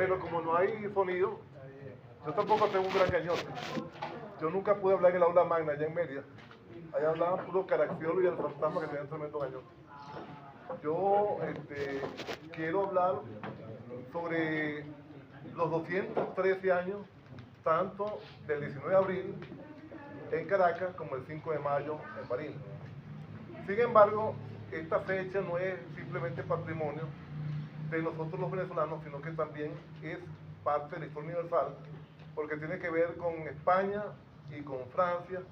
Bueno, como no hay sonido, yo tampoco tengo un gran cañón. Yo nunca pude hablar en el aula magna allá en Mérida. Allá hablaban puro Caracciolo y el fantasma que tenían tremendo cañón. Yo quiero hablar sobre los 213 años, tanto del 19 de abril en Caracas como el 5 de mayo en París. Sin embargo, esta fecha no es simplemente patrimonio de nosotros los venezolanos, sino que también es parte de la historia universal, porque tiene que ver con España y con Francia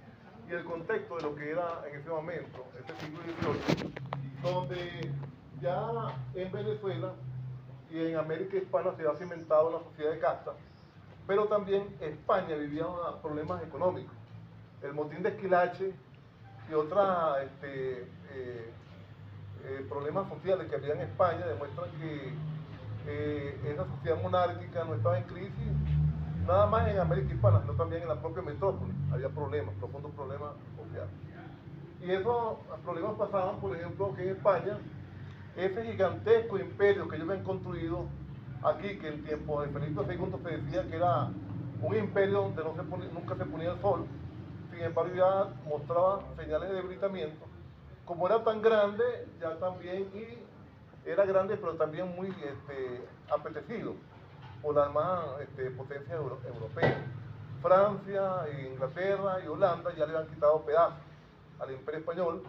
y el contexto de lo que era en ese momento, este siglo XVIII, donde ya en Venezuela y en América Hispana se ha cimentado la sociedad de casta, pero también España vivía problemas económicos. El motín de Esquilache y otros problemas sociales que había en España demuestran que esa sociedad monárquica no estaba en crisis nada más en América Hispana, sino también en la propia metrópoli. Había problemas, profundos problemas sociales. Y esos problemas pasaban, por ejemplo, que en España, ese gigantesco imperio que ellos habían construido aquí, que en tiempo de Felipe II se decía que era un imperio donde nunca se ponía el sol, sin embargo ya mostraba señales de debilitamiento. Como era tan grande, ya también, y era grande pero también muy apetecido por las demás potencias europeas. Francia, Inglaterra y Holanda ya le han quitado pedazos al Imperio Español,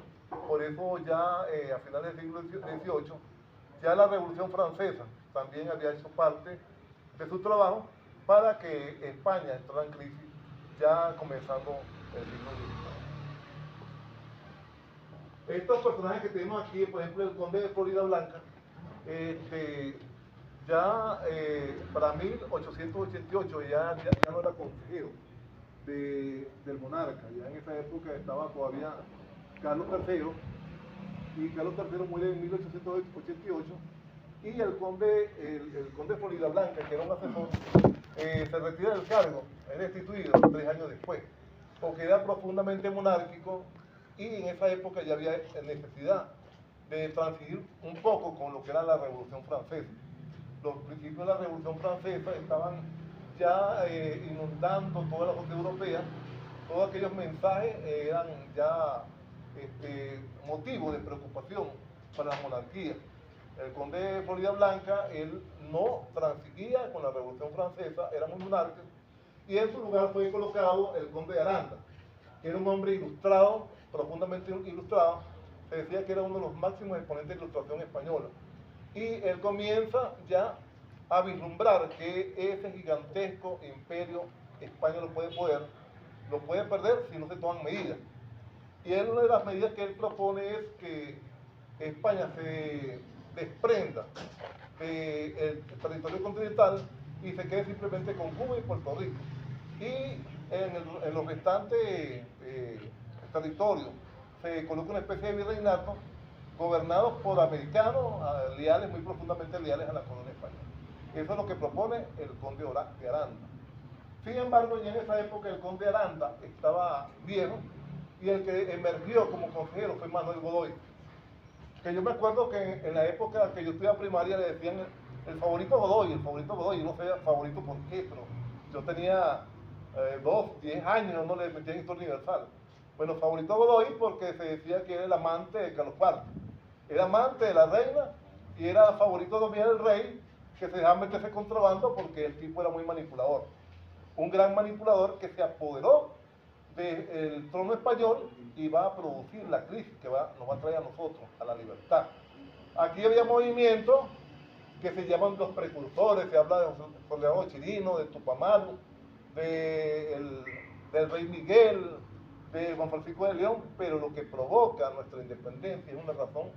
por eso ya a finales del siglo XVIII, ya la Revolución Francesa también había hecho parte de su trabajo para que España entrara en crisis ya comenzando el siglo XIX. Estos personajes que tenemos aquí, por ejemplo, el conde de Florida Blanca, ya para 1888 ya no era consejero del monarca, ya en esa época estaba todavía Carlos III, y Carlos III muere en 1888, y el conde Florida Blanca, que era un asesor, se retira del cargo, es destituido 3 años después, porque era profundamente monárquico, y en esa época ya había necesidad de transigir un poco con lo que era la Revolución Francesa. Los principios de la Revolución Francesa estaban ya inundando toda la sociedad europea. Todos aquellos mensajes eran ya motivo de preocupación para la monarquía. El conde de Florida Blanca, él no transigía con la Revolución Francesa, era muy monárquico, y en su lugar fue colocado el conde de Aranda, que era un hombre ilustrado, profundamente ilustrado. Se decía que era uno de los máximos exponentes de ilustración española. Y él comienza ya a vislumbrar que ese gigantesco imperio España lo puede perder si no se toman medidas. Y una de las medidas que él propone es que España se desprenda del territorio continental y se quede simplemente con Cuba y Puerto Rico. Y en los restantes territorios se coloca una especie de virreinato gobernados por americanos leales, muy profundamente leales a la colonia española. Eso es lo que propone el conde de Aranda. Sin embargo, ya en esa época el conde de Aranda estaba viejo, y el que emergió como consejero fue Manuel Godoy. Que yo me acuerdo que en la época que yo estudiaba primaria le decían el favorito Godoy, yo no sé favorito por qué, pero yo tenía 10 años, no le metía en historia universal. Bueno, favorito Godoy porque se decía que era el amante de Carlos IV, era amante de la reina y era favorito también del rey, que se dejaba meterse contrabando porque el tipo era muy manipulador. Un gran manipulador que se apoderó del trono español y va a producir la crisis que nos va a traer a nosotros, a la libertad. Aquí había movimientos que se llaman los precursores, se habla de José León Chirino, de Tupamaru, del rey Miguel, de Juan Francisco de León, pero lo que provoca nuestra independencia es una razón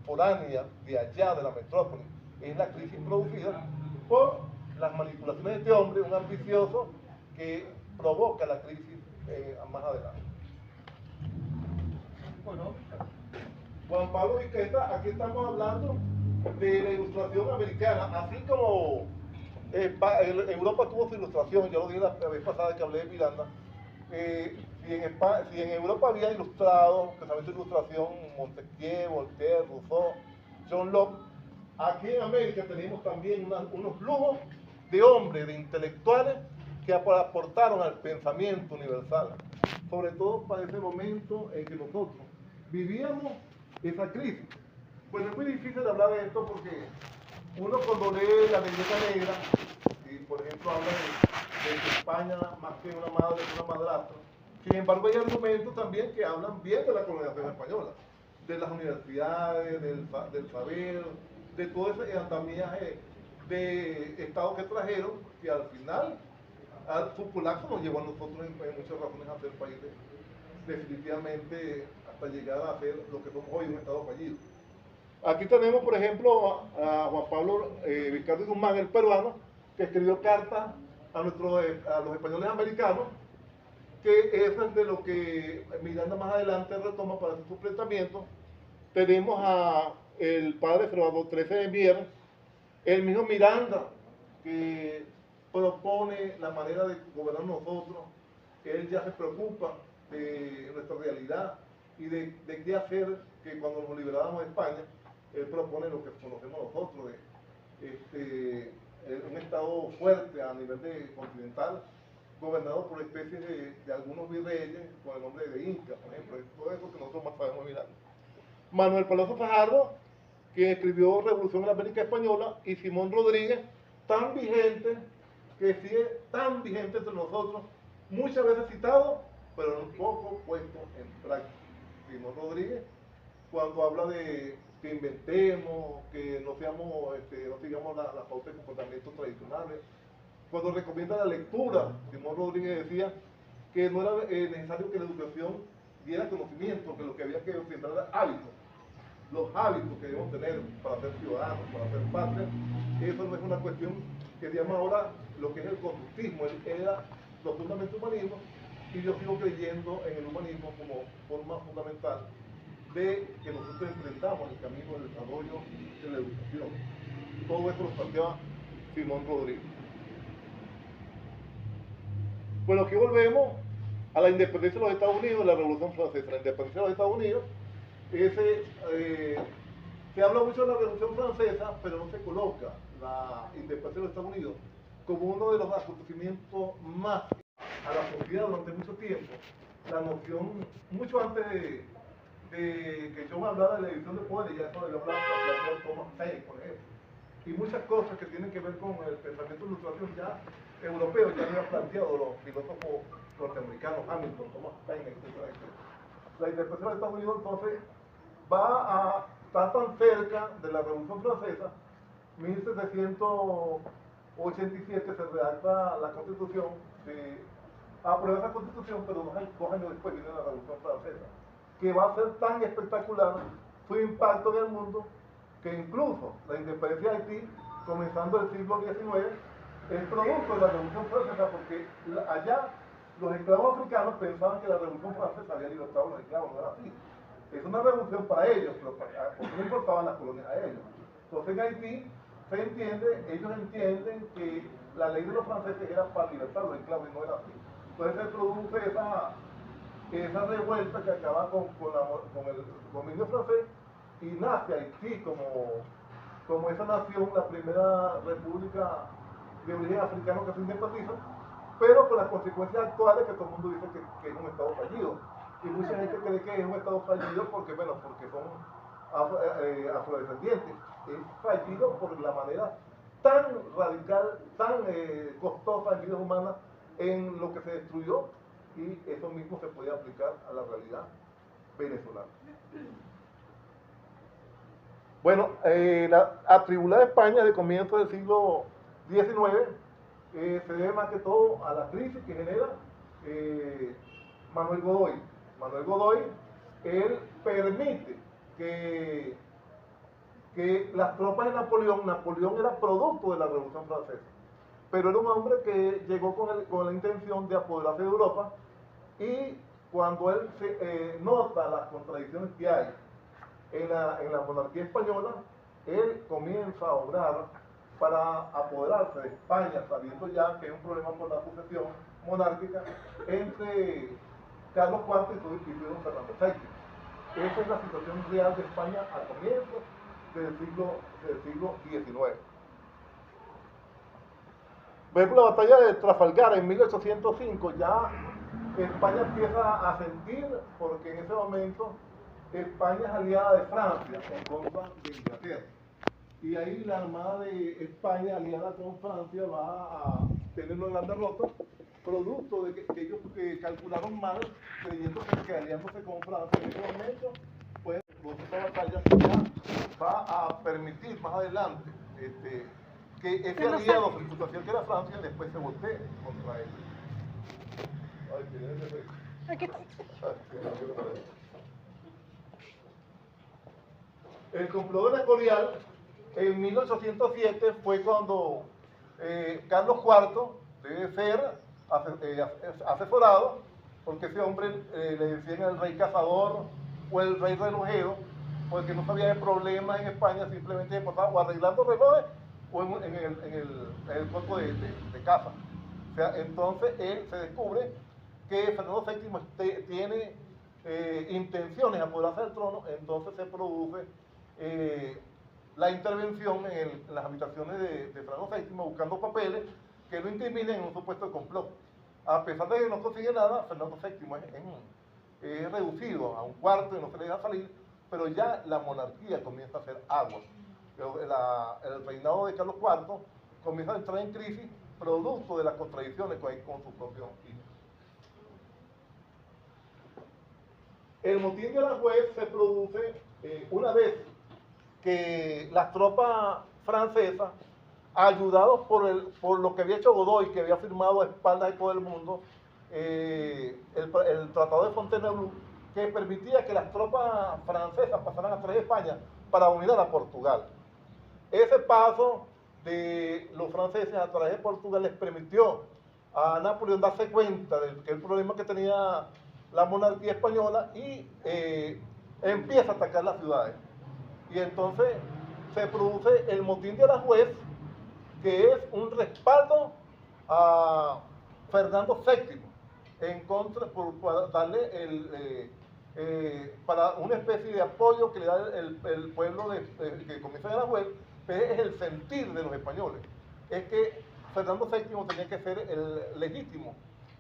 foránea de allá de la metrópoli, es la crisis producida por las manipulaciones de este hombre, un ambicioso que provoca la crisis más adelante. Bueno, Juan Pablo Viqueta, aquí estamos hablando de la ilustración americana, así como Europa tuvo su ilustración, yo lo dije la vez pasada que hablé de Miranda. Si en Europa había ilustrado, pensamiento de ilustración, Montesquieu, Voltaire, Rousseau, John Locke, aquí en América tenemos también unos lujos de hombres, de intelectuales que aportaron al pensamiento universal, sobre todo para ese momento en que nosotros vivíamos esa crisis. Bueno, es muy difícil hablar de esto porque uno cuando lee la Vendetta Negra, y por ejemplo habla de que España más que una madre es una madrastra, sin embargo hay argumentos también que hablan bien de la colonización española, de las universidades, del saber, de todo ese andamiaje de estados que trajeron, que al final su colapso nos llevó a nosotros en muchas razones a ser países definitivamente hasta llegar a ser lo que somos hoy, un estado fallido. Aquí tenemos, por ejemplo, a Juan Pablo Vizcarra y Guzmán, el peruano, que escribió cartas a los españoles americanos, que eso es de lo que Miranda más adelante retoma para su planteamiento. Tenemos a el padre Salvador XIII de Mier, el mismo Miranda, que propone la manera de gobernar nosotros. Él ya se preocupa de nuestra realidad y de qué hacer, que cuando nos liberábamos de España, él propone lo que conocemos nosotros, de un estado fuerte a nivel continental, gobernado por especies de algunos virreyes con el nombre de Inca, por ejemplo, todo eso que nosotros más sabemos mirar. Manuel Palacio Fajardo, quien escribió Revolución en la América Española, y Simón Rodríguez, tan vigente, que sigue tan vigente entre nosotros, muchas veces citado, pero un poco puesto en práctica. Simón Rodríguez, cuando habla de que inventemos, que no sigamos las pautas de comportamientos tradicionales, cuando recomienda la lectura, Simón Rodríguez decía que no era necesario que la educación diera conocimiento, que lo que había que enfrentar era hábitos. Los hábitos que debemos tener para ser ciudadanos, para ser patria, eso no es una cuestión que se llama ahora lo que es el conductismo, era profundamente humanismo, y yo sigo creyendo en el humanismo como forma fundamental de que nosotros enfrentamos el camino del desarrollo de la educación. Todo eso lo planteaba Simón Rodríguez. Bueno, aquí volvemos a la independencia de los Estados Unidos, la Revolución Francesa. La independencia de los Estados Unidos, se habla mucho de la Revolución Francesa, pero no se coloca la independencia de los Estados Unidos como uno de los acontecimientos más a la sociedad durante mucho tiempo. La noción, mucho antes de que yo me hablara de la división de poderes, ya eso de hablar de Thomas Paine, por ejemplo, y muchas cosas que tienen que ver con el pensamiento de ilustración ya europeo, ya había planteado los filósofos norteamericanos, Hamilton, Thomas Paine, etc. La interpretación de Estados Unidos entonces está tan cerca de la Revolución Francesa, 1787 se redacta la Constitución, se aprueba esa Constitución, pero 2 años después viene la Revolución Francesa, que va a ser tan espectacular su impacto en el mundo, que incluso la independencia de Haití, comenzando el siglo XIX, es producto de la Revolución Francesa, porque allá los esclavos africanos pensaban que la Revolución Francesa había libertado a los esclavos, no era así. Es una revolución para ellos, pero porque no importaban las colonias a ellos. Entonces en Haití ellos entienden que la ley de los franceses era para libertar a los esclavos y no era así. Entonces se produce esa revuelta que acaba con el dominio francés, y nace Haití como esa nación, la primera república de origen africano que se independiza, pero con las consecuencias actuales que todo el mundo dice que es un estado fallido. Y mucha gente cree que es un estado fallido porque son afrodescendientes. Es fallido por la manera tan radical, tan costosa en vidas humanas, en lo que se destruyó, y eso mismo se puede aplicar a la realidad venezolana. Bueno, la atribulada España de comienzo del siglo XIX se debe más que todo a la crisis que genera Manuel Godoy. Manuel Godoy, él permite que las tropas de Napoleón era producto de la Revolución Francesa, pero era un hombre que llegó con la intención de apoderarse de Europa, y cuando él nota las contradicciones que hay en la monarquía española, él comienza a obrar para apoderarse de España, sabiendo ya que hay un problema por la sucesión monárquica entre Carlos IV y Ferdinand Fernando VII. Esa es la situación real de España al comienzo del siglo XIX. Por ejemplo, la batalla de Trafalgar en 1805, ya España empieza a sentir, porque en ese momento España es aliada de Francia en contra de Inglaterra. Y ahí la Armada de España, aliada con Francia, va a tener una gran derrota, producto de que ellos calcularon mal, creyendo que aliándose con Francia en ese momento, pues esta batalla ya va a permitir más adelante que ese aliado, su situación que era Francia, después se voltee contra él. Ay, tiene ese efecto. Aquí está. El complot de Escorial en 1807 fue cuando Carlos IV debe ser asesorado, porque ese hombre le decían el rey cazador o el rey relojero, porque no sabía de problemas en España, simplemente pasaba o arreglando relojes o en el cuerpo de caza. O sea, entonces él se descubre que Fernando VII tiene intenciones de apoderarse del trono, entonces se produce la intervención en las habitaciones de Fernando VII buscando papeles que lo incriminen en un supuesto complot. A pesar de que no consigue nada, Fernando VII es reducido a un cuarto y no se le deja salir, pero ya la monarquía comienza a hacer agua. El reinado de Carlos IV comienza a entrar en crisis producto de las contradicciones que hay con su propio hijo. El motín de Aranjuez se produce una vez que las tropas francesas, ayudados por lo que había hecho Godoy, que había firmado a espaldas de todo el mundo, el Tratado de Fontainebleau, que permitía que las tropas francesas pasaran a través de España para unir a Portugal. Ese paso de los franceses a través de Portugal les permitió a Napoleón darse cuenta del problema que tenía la monarquía española y empieza a atacar las ciudades. Y entonces se produce el motín de Aranjuez, que es un respaldo a Fernando VII en contra, para darle para una especie de apoyo que le da el pueblo que comienza en Aranjuez, que es el sentir de los españoles. Es que Fernando VII tenía que ser el legítimo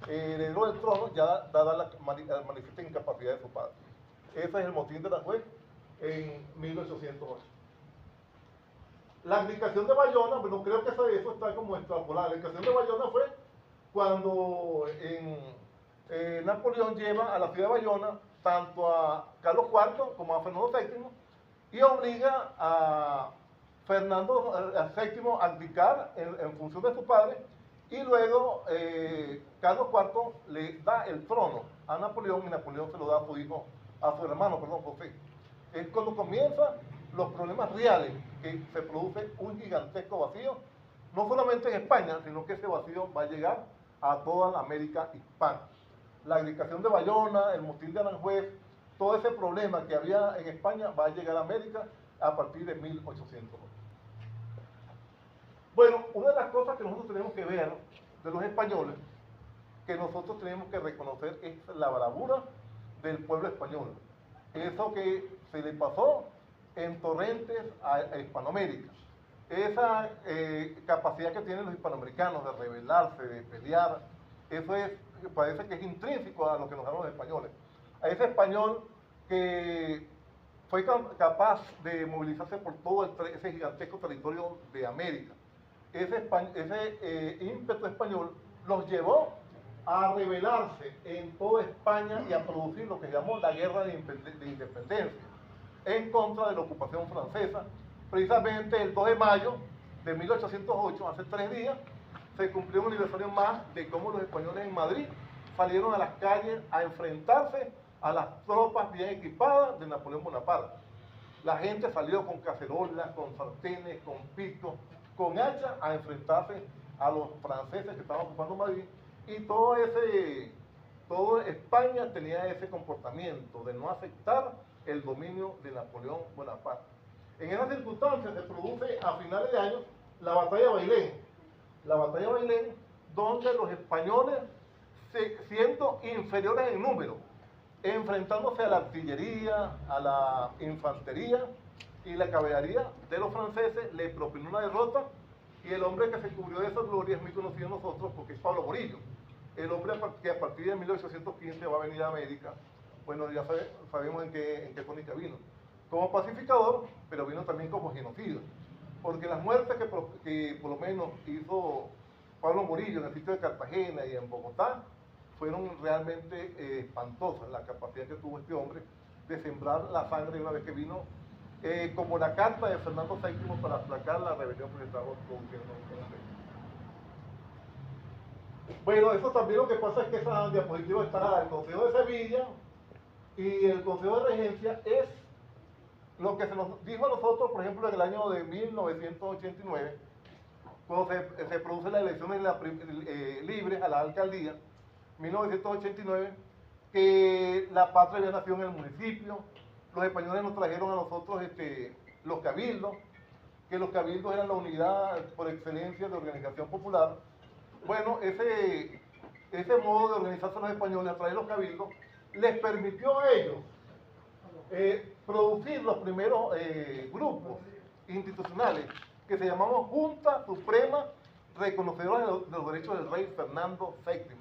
heredero del trono, ya dada la manifiesta incapacidad de su padre. Ese es el motín de Aranjuez en 1808. La abdicación de Bayona, bueno, creo que eso está como extrapolado. La abdicación de Bayona fue cuando Napoleón lleva a la ciudad de Bayona tanto a Carlos IV como a Fernando VII y obliga a Fernando VII a abdicar en función de su padre, y luego Carlos IV le da el trono a Napoleón y Napoleón se lo da a su hijo, a su hermano, perdón, José. Es cuando comienzan los problemas reales, que se produce un gigantesco vacío, no solamente en España, sino que ese vacío va a llegar a toda la América hispana. La abdicación de Bayona, el motín de Aranjuez, todo ese problema que había en España va a llegar a América a partir de 1808. Bueno, una de las cosas que nosotros tenemos que ver de los españoles, que nosotros tenemos que reconocer, es la bravura del pueblo español. Eso que se le pasó en torrentes a Hispanoamérica. Esa capacidad que tienen los hispanoamericanos de rebelarse, de pelear, eso parece que es intrínseco a lo que nos dan los españoles. A ese español que fue capaz de movilizarse por todo ese gigantesco territorio de América. Ese ímpetu español los llevó a rebelarse en toda España y a producir lo que llamó la guerra de independencia en contra de la ocupación francesa. Precisamente el 2 de mayo de 1808, hace 3 días, se cumplió un aniversario más de cómo los españoles en Madrid salieron a las calles a enfrentarse a las tropas bien equipadas de Napoleón Bonaparte. La gente salió con cacerolas, con sartenes, con picos, con hachas a enfrentarse a los franceses que estaban ocupando Madrid, y toda España tenía ese comportamiento de no aceptar el dominio de Napoleón Bonaparte. En esas circunstancias se produce a finales de año la batalla de Bailén. La batalla de Bailén, donde los españoles, siendo inferiores en número, enfrentándose a la artillería, a la infantería y la caballería de los franceses, le propinó una derrota Y el hombre que se cubrió de esa gloria es muy conocido nosotros porque es Pablo Morillo, el hombre que a partir de 1815 va a venir a América. Bueno, ya sabemos en qué tónica vino. Como pacificador, pero vino también como genocida. Porque las muertes que por lo menos hizo Pablo Morillo en el sitio de Cartagena y en Bogotá fueron realmente espantosas, la capacidad que tuvo este hombre de sembrar la sangre una vez que vino, como la carta de Fernando VII para aplacar la rebelión que se estaba produciendo en América. Bueno, eso también lo que pasa es que esa diapositiva está el Consejo de Sevilla y el Consejo de Regencia es lo que se nos dijo a nosotros, por ejemplo, en el año de 1989, cuando se producen las elecciones libres a la alcaldía, 1989, que la patria había nacido en el municipio, los españoles nos trajeron a nosotros los cabildos, que los cabildos eran la unidad por excelencia de organización popular. Bueno, ese modo de organizarse los españoles a través de los cabildos les permitió a ellos producir los primeros grupos institucionales que se llamaban Junta Suprema Reconocedora de los Derechos del Rey Fernando VII.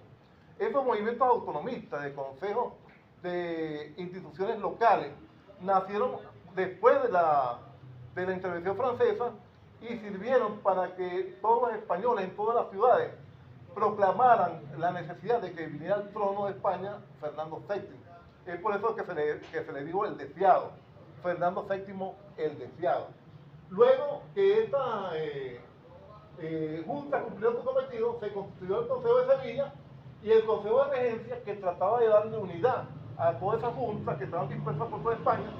Esos movimientos autonomistas de consejos de instituciones locales nacieron después de la intervención francesa y sirvieron para que todos los españoles en todas las ciudades proclamaran la necesidad de que viniera al trono de España Fernando VII. Es por eso que se le dijo el deseado, Fernando VII el deseado. Luego que esta junta cumplió su cometido, se constituyó el Consejo de Sevilla y el Consejo de Regencia, que trataba de darle unidad a todas esas juntas que estaban dispersas por toda España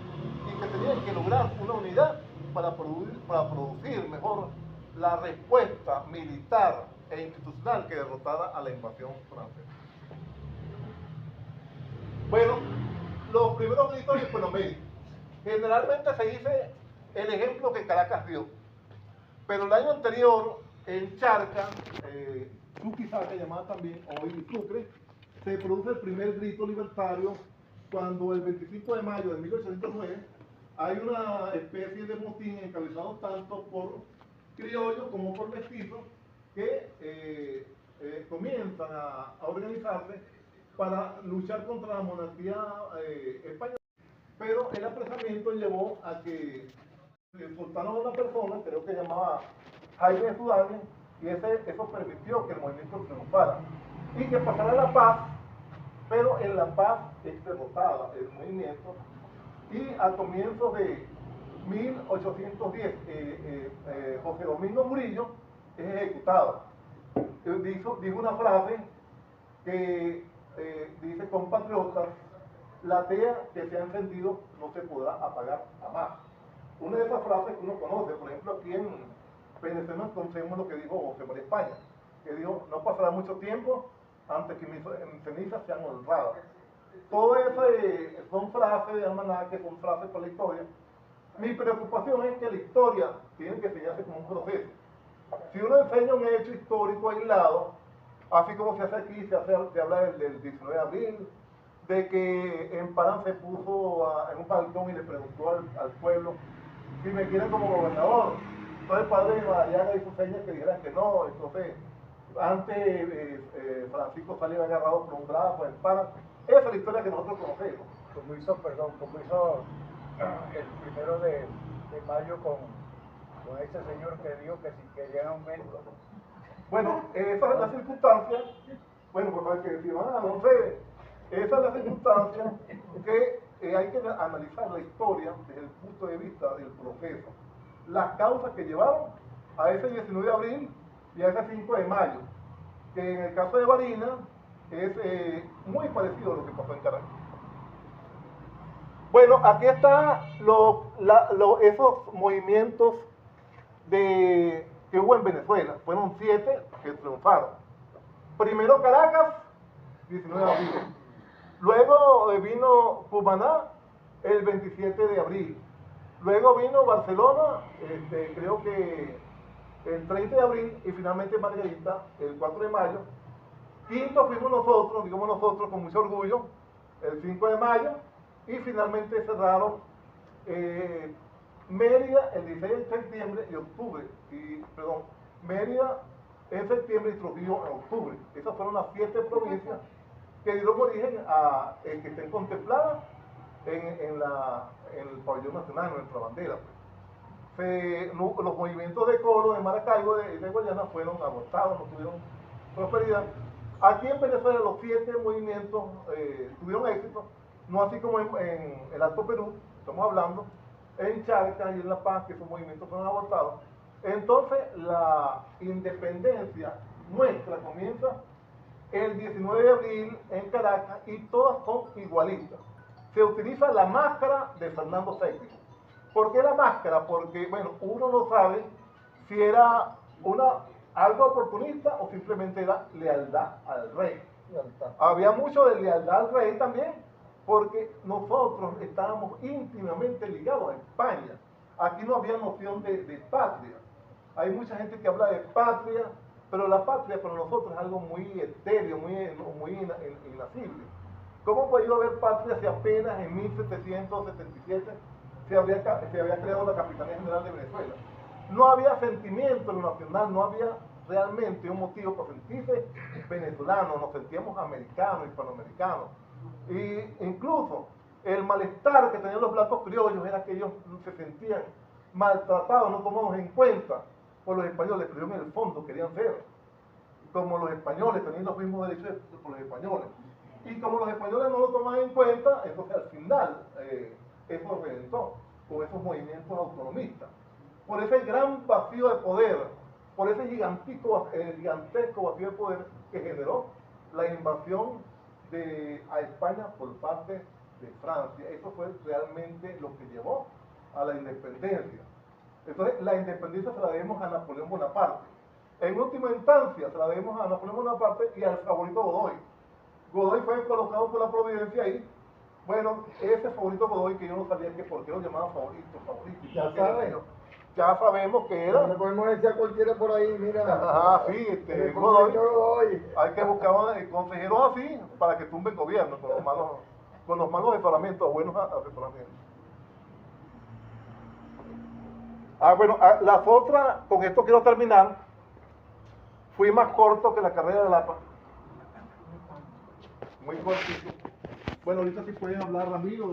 y que tenían que lograr una unidad para producir mejor la respuesta militar e institucional que derrotara a la invasión francesa. Bueno, los primeros gritos hispanoaméricos. Generalmente se dice el ejemplo que Caracas dio, pero el año anterior en Charcas, Chuquisaca llamada también, hoy Sucre, se produce el primer grito libertario cuando el 25 de mayo de 1809 hay una especie de motín encabezado tanto por criollos como por mestizos que comienzan a organizarse para luchar contra la monarquía española. Pero el apresamiento llevó a que soltaron a una persona, creo que llamaba Jaime Suárez, y eso permitió que el movimiento triunfara y que pasara la paz, pero en la paz es derrotada el movimiento y a comienzos de 1810 José Domingo Murillo es ejecutado. Dijo una frase que dice: compatriotas, la tea que se ha encendido no se podrá apagar jamás. Una de esas frases que uno conoce, por ejemplo, aquí en Venezuela conocemos lo que dijo José María España, que dijo: no pasará mucho tiempo antes que mis cenizas sean honradas. Todo eso son frases de almanaque, son frases para la historia. Mi preocupación es que la historia tiene que enseñarse como un proceso. Si uno enseña un hecho histórico aislado, así como se hace aquí, se habla del 19 de abril, de que en Parán se puso en un balcón y le preguntó al pueblo si me quieren como gobernador. Entonces el padre de Madariaga hizo señas que dijeran que no. Entonces, antes Francisco salió agarrado por un brazo en Parán. Esa es la historia que nosotros conocemos. Como hizo el 1 de mayo con ese señor que dijo que si querían aumento. Bueno, esa es la circunstancia, bueno, por favor, que decir, no sé, esa es la circunstancia que hay que analizar la historia desde el punto de vista del proceso, las causas que llevaron a ese 19 de abril y a ese 5 de mayo, que en el caso de Barinas es muy parecido a lo que pasó en Caracas. Bueno, aquí están esos movimientos que hubo en Venezuela. Fueron 7 que triunfaron. Primero Caracas, 19 de abril. Luego vino Cumaná, el 27 de abril. Luego vino Barcelona, creo que el 30 de abril, y finalmente Margarita, el 4 de mayo. Quinto fuimos nosotros, digamos nosotros con mucho orgullo, el 5 de mayo, y finalmente cerraron Mérida el 16 de septiembre y Mérida en septiembre y Trujillo en octubre. Esas fueron las 7 provincias que dieron origen a que estén contempladas en el pabellón nacional, en nuestra bandera. Los movimientos de Coro, de Maracaibo, de Guayana fueron abortados, no tuvieron prosperidad. Aquí en Venezuela los 7 movimientos tuvieron éxito, no así como en el Alto Perú, estamos hablando, en Charcas y en La Paz, que esos movimientos fueron abortados. Entonces la independencia nuestra comienza el 19 de abril en Caracas y todas son igualitas. Se utiliza la máscara de Fernando VII. ¿Por qué la máscara? Porque, bueno, uno no sabe si era algo oportunista o simplemente era lealtad al rey. Había mucho de lealtad al rey también, porque nosotros estábamos íntimamente ligados a España. Aquí no había noción de patria. Hay mucha gente que habla de patria, pero la patria para nosotros es algo muy etéreo, muy inacible. ¿Cómo podía haber patria si apenas en 1777 se había creado la Capitanía General de Venezuela? No había sentimiento en lo nacional, no había realmente un motivo para sentirse venezolano, nos sentíamos americanos, hispanoamericanos. Y incluso el malestar que tenían los blancos criollos era que ellos se sentían maltratados, no tomados en cuenta por los españoles, pero ellos en el fondo querían ser como los españoles, tenían los mismos derechos por los españoles. Y como los españoles no lo tomaban en cuenta, entonces al final eso reventó con esos movimientos autonomistas. Por ese gran vacío de poder, por ese gigantesco vacío de poder que generó la invasión a España por parte de Francia. Eso fue realmente lo que llevó a la independencia. Entonces, la independencia se la debemos a Napoleón Bonaparte. En última instancia, se la debemos a Napoleón Bonaparte y al favorito Godoy. Godoy fue colocado por la providencia ahí. Bueno, ese favorito Godoy, que yo no sabía que por qué lo llamaban favorito. Ya sabemos que era. No le podemos decir a cualquiera por ahí, mira. Ah, sí, Godoy. Hay que buscar consejeros así para que tumben gobierno con los malos asesoramientos, buenos asesoramientos. Bueno, las otras, con esto quiero terminar. Fui más corto que la carrera de Lapa. Muy cortito. Bueno, ahorita sí pueden hablar Ramiro,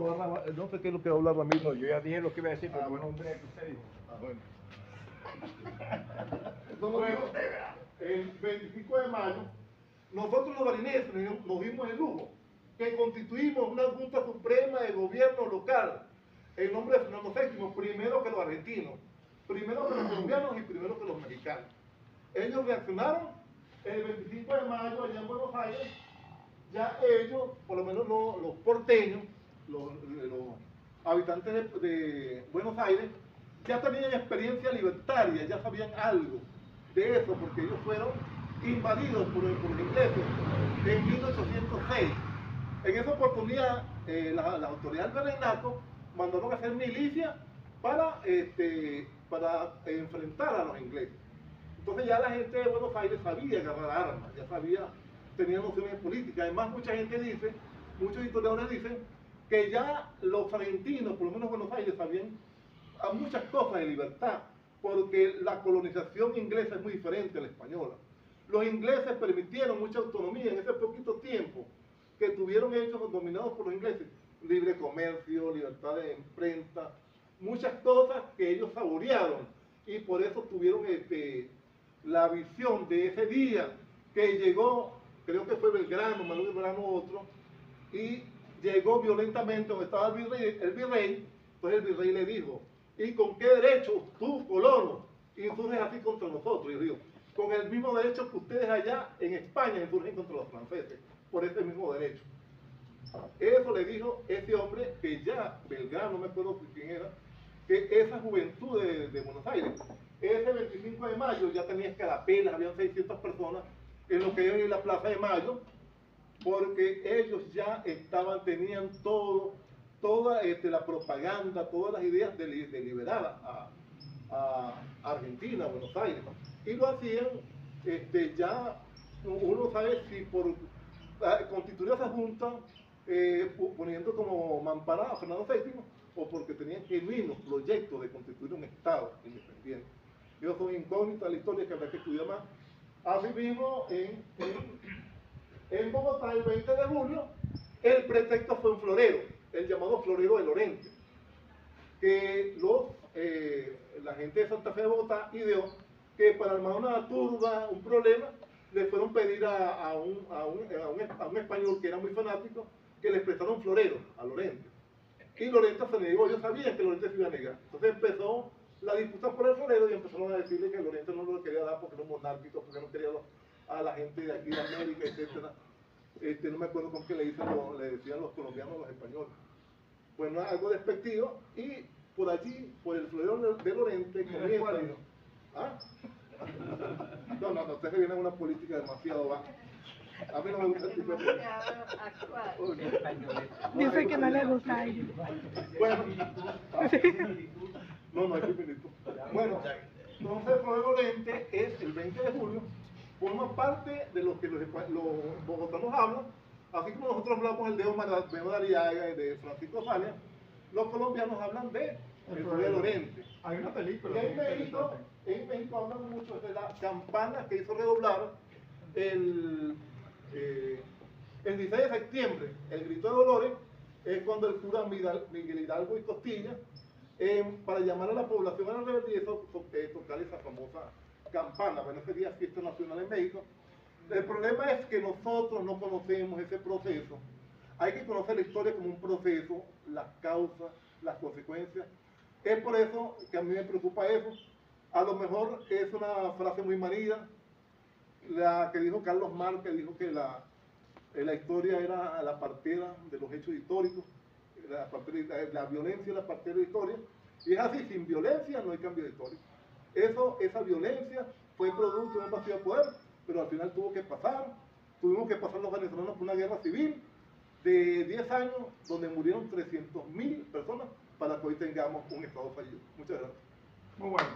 no sé qué es lo que va a hablar Ramiro. No, yo ya dije lo que iba a decir, pero bueno, hombre, que usted dijo. Bueno. Entonces, el 25 de mayo, nosotros los barineses nos dimos el lujo que constituimos una Junta Suprema de Gobierno Local en nombre de Fernando VII, primero que los argentinos, primero que los colombianos y primero que los mexicanos. Ellos reaccionaron el 25 de mayo allá en Buenos Aires. Ya ellos, por lo menos los porteños, los habitantes de Buenos Aires, ya tenían experiencia libertaria, ya sabían algo de eso, porque ellos fueron invadidos por los ingleses en 1806. En esa oportunidad, las autoridades del virreinato mandaron a hacer milicia para enfrentar a los ingleses. Entonces ya la gente de Buenos Aires sabía agarrar armas, ya tenía nociones políticas. Además, mucha gente dice, muchos historiadores dicen, que ya los argentinos, por lo menos Buenos Aires, sabían a muchas cosas de libertad, porque la colonización inglesa es muy diferente a la española. Los ingleses permitieron mucha autonomía en ese poquito tiempo que tuvieron ellos dominados por los ingleses. Libre comercio, libertad de imprenta, muchas cosas que ellos saborearon, y por eso tuvieron la visión de ese día que llegó, creo que fue Belgrano, Manuel Belgrano otro, y llegó violentamente donde estaba el virrey. Entonces el virrey le dijo, ¿y con qué derecho tú, colono, insurges así contra nosotros? Y dijo, con el mismo derecho que ustedes allá en España insurgen contra los franceses, por ese mismo derecho. Eso le dijo ese hombre que ya, Belgrano, no me acuerdo quién era, que esa juventud de Buenos Aires, ese 25 de mayo ya tenía escarapelas, habían 600 personas en lo que era la Plaza de Mayo, porque ellos ya tenían toda la propaganda, todas las ideas de liberar a Argentina, a Buenos Aires. Y lo hacían, ya uno sabe si por constituir esa junta, poniendo como mampara a Fernando VII, o porque tenían genuinos proyectos de constituir un Estado independiente. Esas son incógnitas de la historia que habrá que estudiar más. Asimismo, en Bogotá, el 20 de julio, el pretexto fue un florero, el llamado florero de Lorente, que la gente de Santa Fe de Bogotá ideó que para armar una turba, un problema, le fueron a pedir a un español que era muy fanático que les prestara un florero a Lorente. Y Lorente se negó, yo sabía que Lorente se iba a negar. Entonces empezó la disputa por el florero y empezaron a decirle que Lorente no lo quería dar porque era un monárquico, porque no quería a la gente de aquí de América, etc. No me acuerdo con qué le decían los colombianos a los españoles. Bueno, algo despectivo, y por allí, por el florero de Lorente, comienza. ¿Ah? No, ustedes vienen a una política demasiado baja. A mí no me gusta el tipo de política. Dice que no le gusta a ellos. Bueno, no hay similitud. Bueno, entonces el florero Lorente es el 20 de julio, forma parte de lo que los bogotanos hablan, así como nosotros hablamos el de Omar Arriaga y de Francisco Salia, los colombianos hablan de el florero Lorente. Hay una película. Y en México hablan mucho de la campana que hizo redoblar el 16 de septiembre, el grito de Dolores, es cuando el cura Miguel Hidalgo y Costilla, para llamar a la población a la rebeldía, tocar esa famosa campana. Bueno, ese día es fiesta nacional en México. El problema es que nosotros no conocemos ese proceso. Hay que conocer la historia como un proceso, las causas, las consecuencias. Es por eso que a mí me preocupa eso. A lo mejor es una frase muy manida, la que dijo Carlos Marx, que dijo que la historia era la partera de los hechos históricos, la violencia es la partera de la historia, y es así, sin violencia no hay cambio de historia. Esa violencia fue producto de un vacío de poder, pero al final tuvimos que pasar los venezolanos por una guerra civil de 10 años, donde murieron 300.000 personas para que hoy tengamos un Estado fallido. Muchas gracias. Muy bueno.